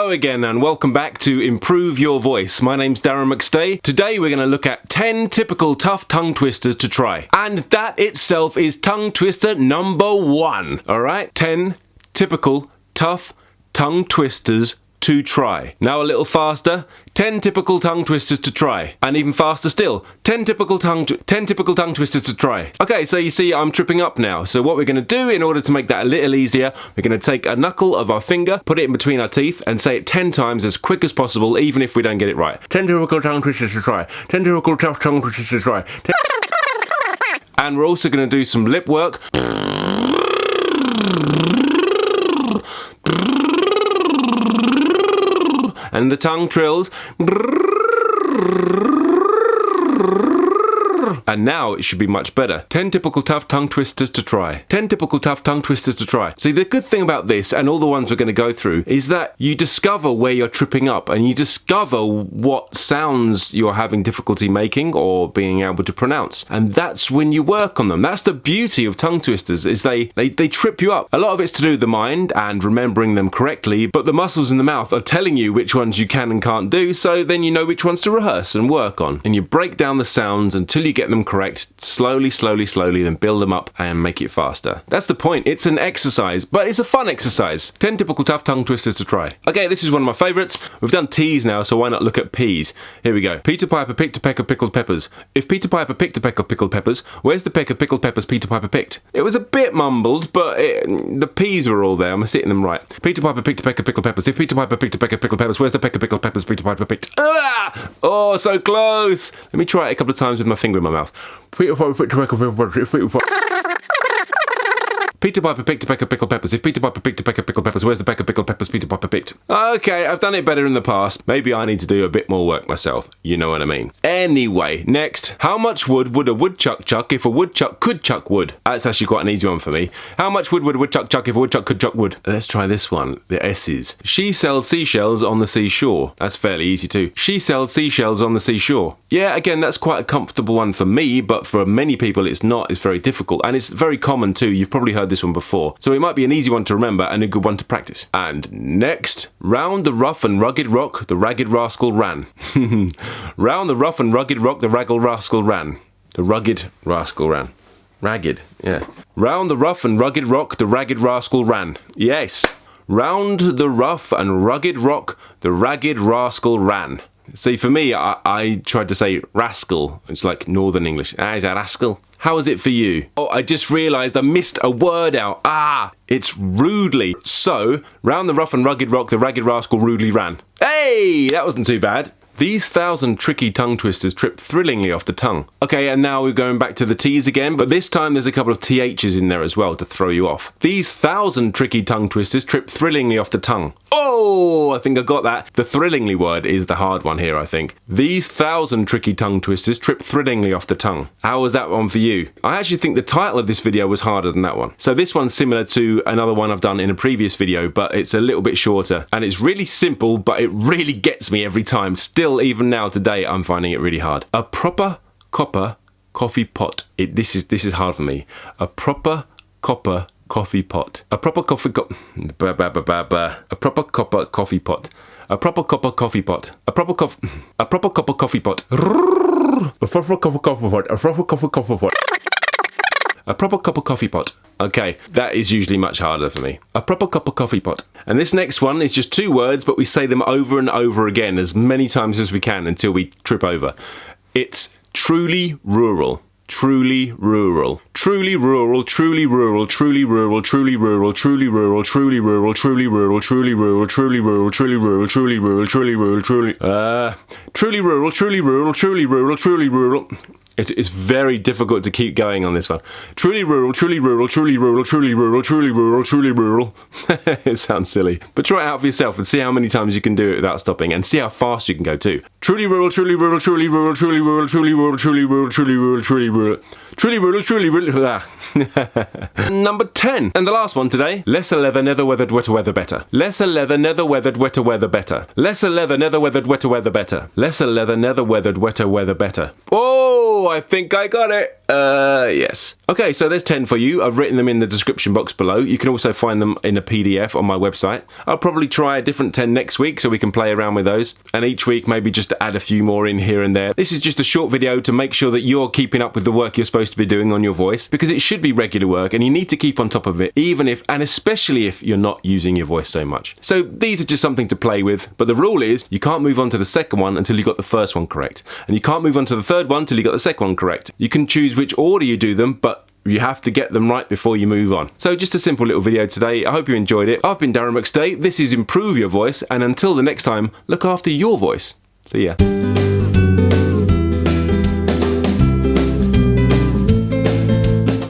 Hello again and welcome back to Improve Your Voice. My name's Darren McStay. Today we're going to look at 10 typical tough tongue twisters to try. And that itself is tongue twister number 1. Alright? 10 typical tough tongue twisters to try. Now a little faster. 10 typical tongue twisters to try. And even faster still. 10 typical tongue twisters to try. Okay, so you see I'm tripping up now. So what we're going to do in order to make that a little easier, we're going to take a knuckle of our finger, put it in between our teeth and say it 10 times as quick as possible, even if we don't get it right. 10 typical tongue twisters to try. 10 typical tough tongue twisters to try. And we're also going to do some lip work. And the tongue trills. And now it should be much better. 10 typical tough tongue twisters to try. 10 typical tough tongue twisters to try. See, the good thing about this, and all the ones we're going to go through, is that you discover where you're tripping up and you discover what sounds you're having difficulty making or being able to pronounce. And that's when you work on them. That's the beauty of tongue twisters, is they trip you up. A lot of it's to do with the mind and remembering them correctly, but the muscles in the mouth are telling you which ones you can and can't do, so then you know which ones to rehearse and work on. And you break down the sounds until you get them correct, slowly, then build them up and make it faster. That's the point. It's an exercise, but it's a fun exercise. 10 typical tough tongue twisters to try. Okay, this is one of my favourites. We've done T's now, so why not look at P's? Here we go. Peter Piper picked a peck of pickled peppers. If Peter Piper picked a peck of pickled peppers, where's the peck of pickled peppers Peter Piper picked? It was a bit mumbled, but the P's were all there. I'm hitting them right. Peter Piper picked a peck of pickled peppers. If Peter Piper picked a peck of pickled peppers, where's the peck of pickled peppers Peter Piper picked? Ah! Oh, so close. Let me try it a couple of times with my finger in my mouth. Peter Piper picked a peck of pickled peppers. If Peter Piper picked a peck of pickled peppers, where's the peck of pickled peppers Peter Piper picked? Okay, I've done it better in the past. Maybe I need to do a bit more work myself. You know what I mean. Anyway, next. How much wood would a woodchuck chuck if a woodchuck could chuck wood? That's actually quite an easy one for me. How much wood would a woodchuck chuck if a woodchuck could chuck wood? Let's try this one. The S's. She sells seashells on the seashore. That's fairly easy too. She sells seashells on the seashore. Yeah, again, that's quite a comfortable one for me, but for many people it's not. It's very difficult. And it's very common too. You've probably heard this one before. So it might be an easy one to remember and a good one to practice. And next, round the rough and rugged rock, the ragged rascal ran. Round the rough and rugged rock, the ragged rascal ran. The rugged rascal ran. Ragged, yeah. Round the rough and rugged rock, the ragged rascal ran. Yes. Round the rough and rugged rock, the ragged rascal ran. See, for me, I tried to say rascal. It's like Northern English. Is that rascal? How is it for you? Oh, I just realised I missed a word out. It's rudely. So, round the rough and rugged rock, the ragged rascal rudely ran. Hey, that wasn't too bad. These 1,000 tricky tongue twisters trip thrillingly off the tongue. Okay, and now we're going back to the T's again, but this time there's a couple of THs in there as well to throw you off. These 1,000 tricky tongue twisters trip thrillingly off the tongue. Oh, I think I got that. The thrillingly word is the hard one here, I think. These 1,000 tricky tongue twisters trip thrillingly off the tongue. How was that one for you? I actually think the title of this video was harder than that one. So this one's similar to another one I've done in a previous video, but it's a little bit shorter. And it's really simple, but it really gets me every time. Still, even now today, I'm finding it really hard. A proper copper coffee pot. This is hard for me. A proper copper coffee pot. A proper coffee A proper copper coffee pot. A proper copper coffee pot. A proper copper coffee pot. A proper copper coffee pot. A proper copper coffee pot. A proper cup of coffee pot. Okay, that is usually much harder for me. A proper cup of coffee pot. And this next one is just 2 words, but we say them over and over again as many times as we can until we trip over. It's truly rural. Truly rural. Truly rural, truly rural, truly rural, truly rural, truly rural, truly rural, truly rural, truly rural, truly rural, truly rural, truly rural, truly rural, truly rural, truly rural, truly rural, truly rural. It's very difficult to keep going on this one. Truly rural, truly rural, truly rural, truly rural, truly rural, truly rural. It sounds silly. But try it out for yourself and see how many times you can do it without stopping and see how fast you can go too. Truly rural, truly rural, truly rural, truly rural, truly rural, truly rural, truly rural, truly rural. Truly rural, truly rural. Number 10. And the last one today. Lesser leather, nether weathered, wetter weather better. Lesser leather, nether weathered, wetter weather better. Lesser leather, nether weathered, wetter weather better. Lesser leather, nether weathered, wetter weather better. Oh! Oh, I think I got it. Yes. Okay, so there's 10 for you. I've written them in the description box below. You can also find them in a PDF on my website. I'll probably try a different 10 next week so we can play around with those. And each week maybe just to add a few more in here and there. This is just a short video to make sure that you're keeping up with the work you're supposed to be doing on your voice, because it should be regular work and you need to keep on top of it, even if, and especially if you're not using your voice so much. So these are just something to play with, but the rule is you can't move on to the second one until you got the first one correct. And you can't move on to the third one until you got the second one correct. You can choose which order you do them, but you have to get them right before you move on. So just a simple little video today. I hope you enjoyed it. I've been Darren McStay. This is Improve Your Voice, and until the next time, look after your voice. See ya.